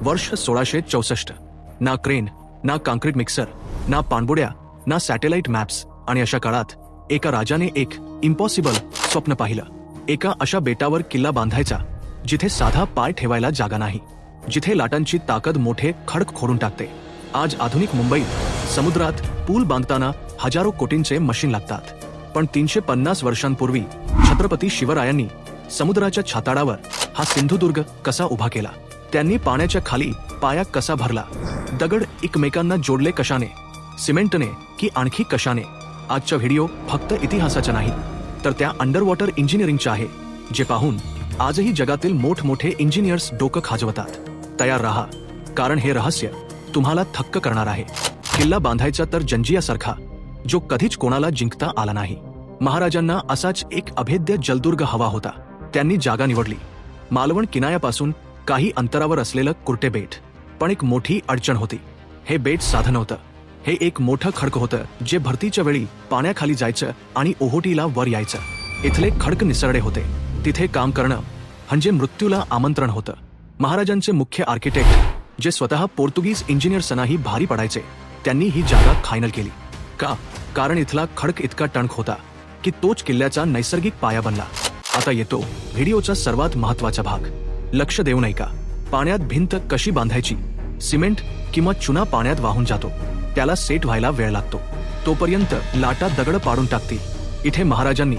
वर्ष 1664. ना क्रेन, ना कॉन्क्रीट मिक्सर, ना पाणबुड्या, ना सॅटेलाइट मॅप्स. आणि अशा काळात एका राजाने एक इम्पॉसिबल स्वप्न पाहिलं. एका अशा बेटावर किल्ला बांधायचा जिथे साधा पाय ठेवायला जागा नाही, जिथे लाटांची ताकद मोठे खडक खोडून टाकते. आज आधुनिक मुंबईत समुद्रात पूल बांधताना हजारो कोटींचे मशीन लागतात, पण 350 वर्षांपूर्वी छत्रपती शिवरायांनी समुद्राच्या छाताडावर हा सिंधुदुर्ग कसा उभा केला, त्यांनी पाण्याच्या खाली पाया कसा भरला, दगड एकमेकांना जोडले कशाने, सिमेंटने की आणखी कशाने. आजचा व्हिडिओ फक्त इतिहासाचा नाही तर त्या अंडरवॉटर इंजिनिअरिंगचा आहे, जे पाहून आजही जगातील मोठमोठे इंजिनियर्स डोकं खाजवतात. तयार राहा, कारण हे रहस्य तुम्हाला थक्क करणार आहे. किल्ला बांधायचा तर जंजियासारखा, जो कधीच कोणाला जिंकता आला नाही. महाराजांना असाच एक अभेद्य जलदुर्ग हवा होता. त्यांनी जागा निवडली मालवण किनाऱ्यापासून काही अंतरावर असलेलं कुर्टे बेट. पण एक मोठी अडचण होती. हे बेट साधं नव्हतं. हे एक मोठं खडक होतं जे भरतीच्या वेळी पाण्याखाली जायचं आणि ओहोटीला वर यायचं. इथले खडक निसरडे होते. तिथे काम करणं म्हणजे मृत्यूला आमंत्रण होतं. महाराजांचे मुख्य आर्किटेक्ट, जे स्वतः पोर्तुगीज इंजिनियर्सनाही भारी पडायचे, त्यांनी ही जागा फायनल केली. का? कारण इथला खडक इतका टणक होता की तोच किल्ल्याचा नैसर्गिक पाया बनला. आता येतो व्हिडिओचा सर्वात महत्वाचा भाग. लक्ष देऊ नये का? पाण्यात भिंत कशी बांधायची? सिमेंट किंवा चुना पाण्यात वाहून जातो, त्याला सेट व्हायला वेळ लागतो. तोपर्यंत लाटा दगड पाडून टाकतील. इथे महाराजांनी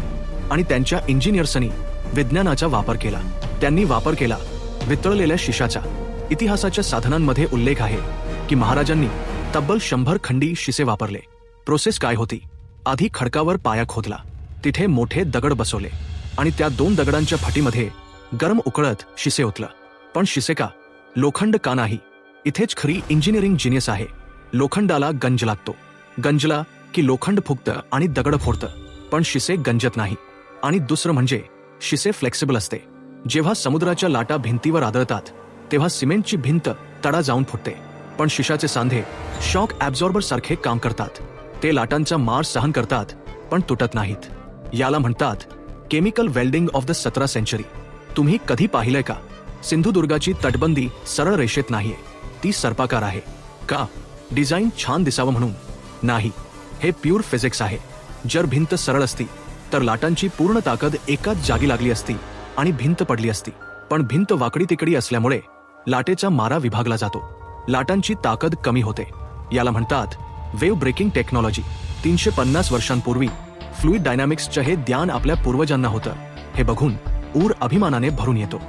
आणि त्यांच्या इंजिनियर्सनी विज्ञानाचा वापर केला. त्यांनी वापर केला वितळलेल्या शिशाचा. इतिहासाच्या साधनांमध्ये उल्लेख आहे की महाराजांनी तब्बल 100 खंडी शिसे वापरले. प्रोसेस काय होती? आधी खडकावर पाया खोदला, तिथे मोठे दगड बसवले आणि त्या 2 दगडांच्या फटीमध्ये गरम उकळत शिसे ओतलं. पण शिसे का? लोखंड का नाही? इथेच खरी इंजिनिअरिंग जिनियस आहे. लोखंडाला गंज लागतो. गंजला की लोखंड फुगतं आणि दगड फोडतं, पण शिसे गंजत नाही. आणि दुसरं म्हणजे शिसे फ्लेक्सिबल असते. जेव्हा समुद्राच्या लाटा भिंतीवर आदळतात तेव्हा सिमेंटची भिंत तडा जाऊन फुटते, पण शिशाचे सांधे शॉक ॲब्झॉर्बर सारखे काम करतात. ते लाटांचा मार सहन करतात पण तुटत नाहीत. याला म्हणतात chemical welding of the 17th century. तुम्ही कधी पाहिलंय का? सिंधुदुर्गाची तटबंदी सरळ रेषेत नाहीये, ती सर्पाकार आहे. का? डिझाईन छान दिसावं म्हणून? नाही, हे प्युअर फिजिक्स आहे. जर भिंत सरळ असती तर लाटांची पूर्ण ताकद एकाच जागी लागली असती आणि भिंत पडली असती. पण भिंत वाकडी तिकडी असल्यामुळे लाटेचा मारा विभागला जातो, लाटांची ताकद कमी होते. याला म्हणतात वेव्ह ब्रेकिंग टेक्नॉलॉजी. 350 वर्षांपूर्वी फ्लुइड डायनामिक्सचं हे ज्ञान आपल्या पूर्वजांना होतं. हे बघून ऊर अभिमानाने भरून येतो.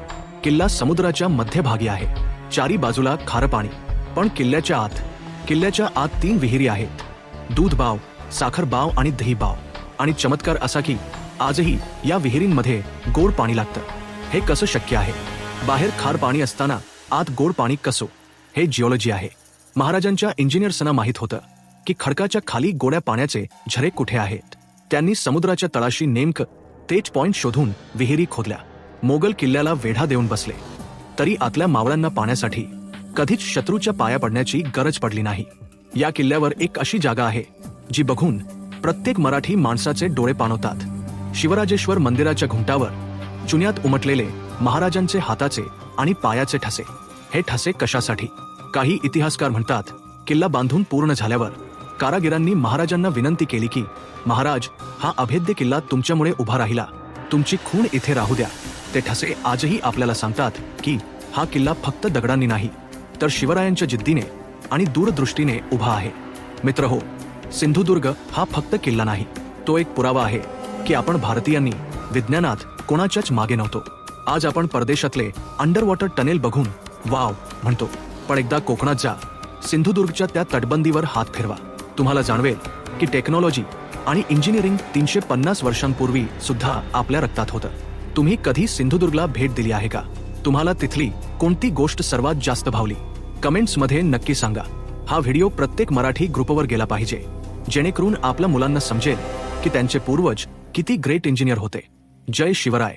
किल्ला समुद्राच्या मध्यभागी आहे. चारी बाजूला खारं पाणी. पण किल्ल्याच्या आत 3 विहिरी आहेत. दूध बाव, साखर बाव आणि दही बाव. आणि चमत्कार असा की आजही या विहिरींमध्ये गोड पाणी लागतं. हे कसं शक्य आहे? बाहेर खार पाणी असताना आत गोड पाणी कसं? हे जिओलॉजी आहे. महाराजांच्या इंजिनियर्सना माहित होतं की खडकाच्या खाली गोड्या पाण्याचे झरे कुठे आहेत. त्यांनी समुद्राच्या तळाशी नेमकं तेच पॉइंट शोधून विहिरी खोदल्या. मोगल किल्ल्याला वेढा देऊन बसले तरी आतल्या मावळ्यांना पाण्यासाठी कधीच शत्रूच्या पाया पडण्याची गरज पडली नाही. या किल्ल्यावर एक अशी जागा आहे जी बघून प्रत्येक मराठी माणसाचे डोळे पाणवतात. शिवराजेश्वर मंदिराच्या घुमटावर चुन्यात उमटलेले महाराजांचे हाताचे आणि पायाचे ठसे. हे ठसे कशासाठी? काही इतिहासकार म्हणतात किल्ला बांधून पूर्ण झाल्यावर कारागिरांनी महाराजांना विनंती केली की महाराज, हा अभेद्य किल्ला तुमच्यामुळे उभा राहिला, तुमची खूण इथे राहू द्या. ते ठसे आजही आपल्याला सांगतात की हा किल्ला फक्त दगडांनी नाही तर शिवरायांच्या जिद्दीने आणि दूरदृष्टीने उभा आहे. मित्रहो, सिंधुदुर्ग हा फक्त किल्ला नाही, तो एक पुरावा आहे की आपण भारतीयांनी विज्ञानात कोणाच्याच मागे नव्हतो. आज आपण परदेशातले अंडरवॉटर टनेल बघून वाव म्हणतो, पण एकदा कोकणात जा, सिंधुदुर्गच्या त्या तटबंदीवर हात फिरवा. तुम्हाला जाणवेल की टेक्नॉलॉजी आणि इंजिनिअरिंग 350 वर्षांपूर्वी सुद्धा आपल्या रक्तात होतं. तुम्ही कधी सिंधुदुर्गला भेट दिली आहे का? तुम्हाला तिथली कोणती गोष्ट सर्वात जास्त भावली? कमेंट्समध्ये नक्की सांगा. हा व्हिडिओ प्रत्येक मराठी ग्रुपवर गेला पाहिजे, जेणेकरून आपल्या मुलांना समजेल की त्यांचे पूर्वज किती ग्रेट इंजिनियर होते. जय शिवराय.